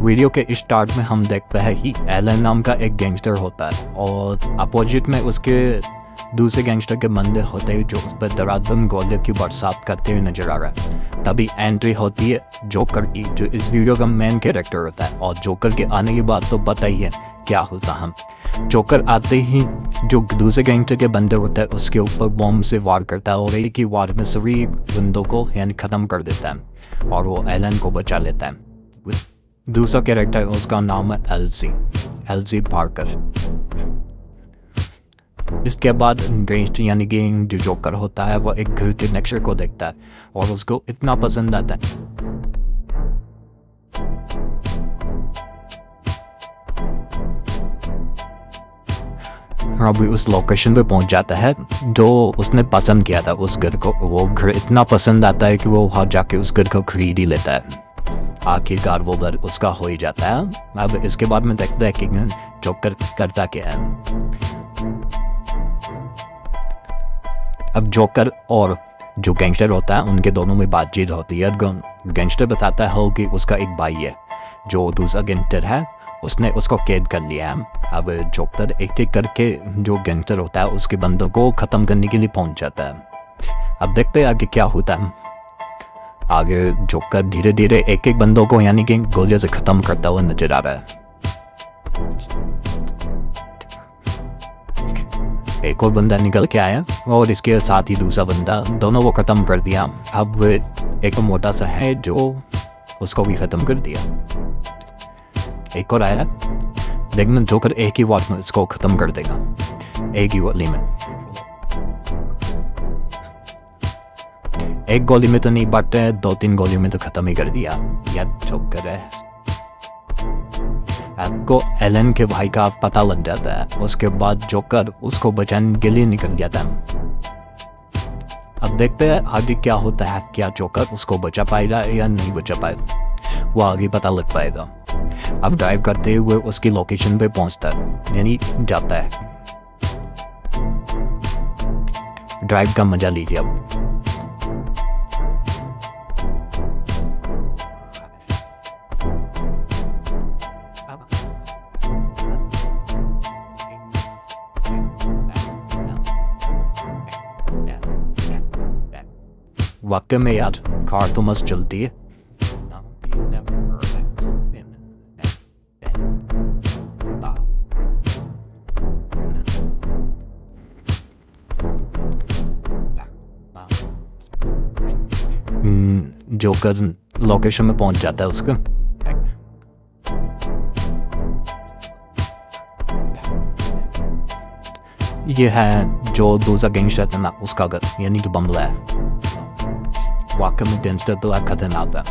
Video के start में हम देखते हैं कि एलन नाम का एक गैंगस्टर होता है और अपोजिट में उसके दूसरे गैंगस्टर के बंदे होते हैं जो उस पर धड़ाधड़ गोलियों की बरसात करते हुए नजर आ रहा है। तभी एंट्री होती है जोकर की, जो इस वीडियो का मेन कैरेक्टर होता है। और जोकर के आने की बात तो बताइए क्या होता हम। जोकर आते ही जो दूसरे गैंगस्टर के बंदे होते हैं उसके ऊपर बॉम्ब से वार करता है और एक ही वार में सभी बंदों को यानी ख़त्म कर देता है और वो एलन को बचा लेता है। दूसरा कैरेक्टर उसका नाम है एल्सी पार्कर। इसके बाद गैंगस्टर यानी कि जो जोकर होता है वो एक घर के नक्शे को देखता है और उसको इतना पसंद आता है। अभी उस लोकेशन पे पहुंच जाता है जो उसने पसंद किया था उस घर को। वो घर इतना पसंद आता है कि वो वहाँ जाके उस घर को खरीद ही लेता है। आखिरकार वो घर उसका हो ही जाता है। अब इसके बाद में देखते हैं कि जोकर करता क्या है। अब जोकर और जो गैंगस्टर होता है उनके दोनों में बातचीत होती है। गैंगस्टर बताता है कि उसका एक भाई है जो दूसरा गैंगस्टर है, उसने उसको कैद कर लिया है। अब जोकर एक एक करके जो गैंगस्टर होता है उसके बंदों को ख़त्म करने के लिए पहुंच जाता है। अब देखते हैं आगे क्या होता है। आगे जोकर धीरे धीरे एक एक बंदों को यानी कि गोलियों से ख़त्म करता हुआ नजर आ रहा है। एक और बंदा निकल के आया और इसके साथ ही दूसरा बंदा, दोनों को ख़त्म कर दिया। अब एक मोटा सा है जो उसको भी ख़त्म कर दिया। एक और आया, देखना जोकर एक ही वार में इसको ख़त्म कर देगा, एक ही गोली में। एक गोली में तो नहीं बट 2-3 गोलियों में तो ख़त्म ही कर दिया। यार जोकर है। आपको एलन के भाई का पता लग जाता है। उसके बाद जोकर उसको बचाने के लिए निकल जाता है। अब देखते हैं आगे क्या होता है। क्या जोकर उसको बचा पाएगा या नहीं बचा पाएगा, वो आगे पता लग पाएगा। अब ड्राइव करते हुए उसकी लोकेशन पे पहुंचता है यानी जाता है। ड्राइव का मजा लीजिए अब। वाकई में यार कार तो मस्त चलती है। जोकर लोकेशन में पहुंच जाता है उसका। ये है जो दूसरा गैंगस्टर था ना उसका घर यानी कि बंगला है। वाकई में गैंगस्टर तो खतरनाक है।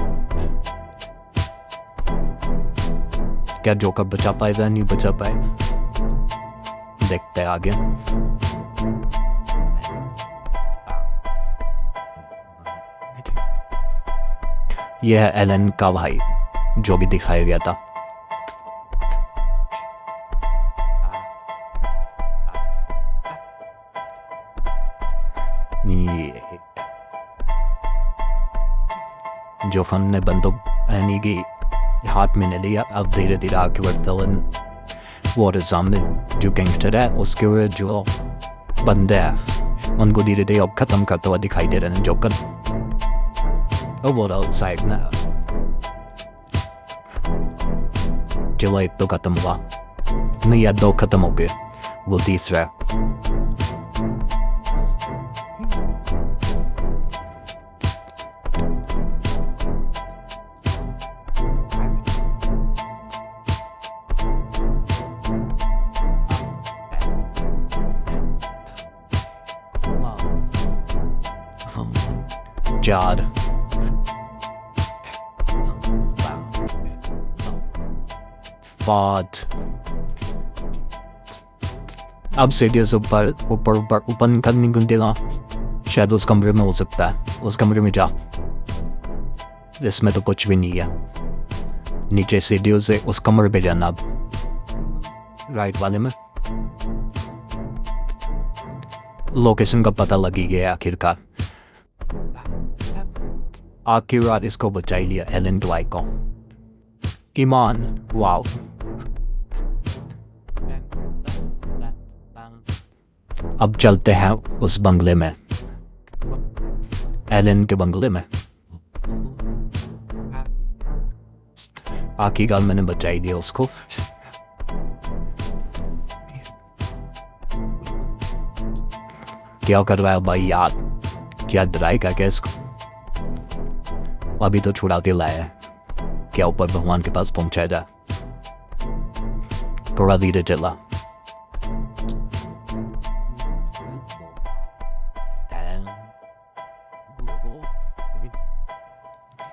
क्या जोकर बचा पाएगा नहीं बचा पाए, देखते हैं आगे। यह है एलन का भाई जो भी दिखाया गया था। जो फन ने बंदूक यानी कि हाथ में ले लिया। अब धीरे धीरे आगे बढ़ता वो सामने जो गैंगस्टर है उसके जो बंदे हैं उनको धीरे धीरे अब खत्म करता हुआ दिखाई दे रहे हैं जोकर। ओवरऑल साइड ना चलो एक तो खत्म हुआ नहीं या 2 खत्म हो गए, वो तीसरा चार। अब सीढ़ियों से ऊपर निकलने को देगा। शायद उस कमरे में हो सकता है, उस कमरे में जा। इसमें तो कुछ भी नहीं है। नीचे सीढ़ियों से उस कमरे पे जाना। अब राइट वाले में लोकेशन का पता लग ही गया आखिरकार। आखिरकार इसको बचा ही लिया एलन ड्वाइट को। ईमान, वाओ। अब चलते हैं उस बंगले में, एलन के बंगले में। बाकी गाल मैंने बचाई दिया उसको। क्या कर रहा है भाई यार, क्या डराएगा क्या इसको? अभी तो छुड़ा के लाया है, क्या ऊपर भगवान के पास पहुंचाएगा? थोड़ा धीरे चला।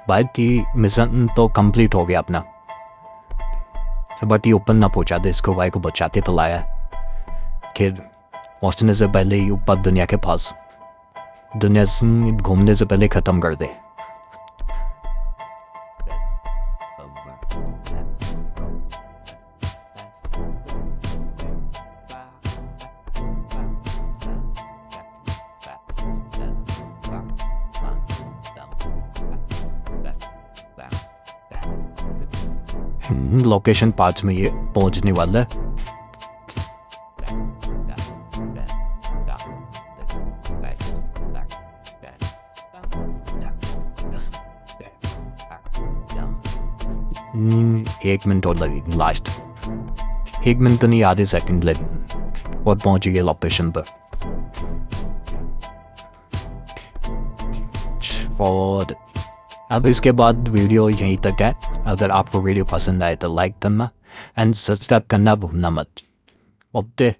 भाई की मिशन तो कंप्लीट हो गया अपना, बट ये ऊपर ना पहुंचा दे इसको। भाई को बचाते तो लाया, फिर पहुंचने से पहले ही ऊपर दुनिया के पास, दुनिया से घूमने से पहले खत्म कर दे। लोकेशन 5 में ये पहुंचने वाला है। एक मिनट और लगेगी, लास्ट 1 मिनट तो नहीं, आधे सेकंड लगे और पहुंच गए लोकेशन पर। और अब इसके बाद वीडियो यहीं तक है। अगर आपको वीडियो पसंद आए तो लाइक करना एंड सब्सक्राइब करना भूलना मत। ओके।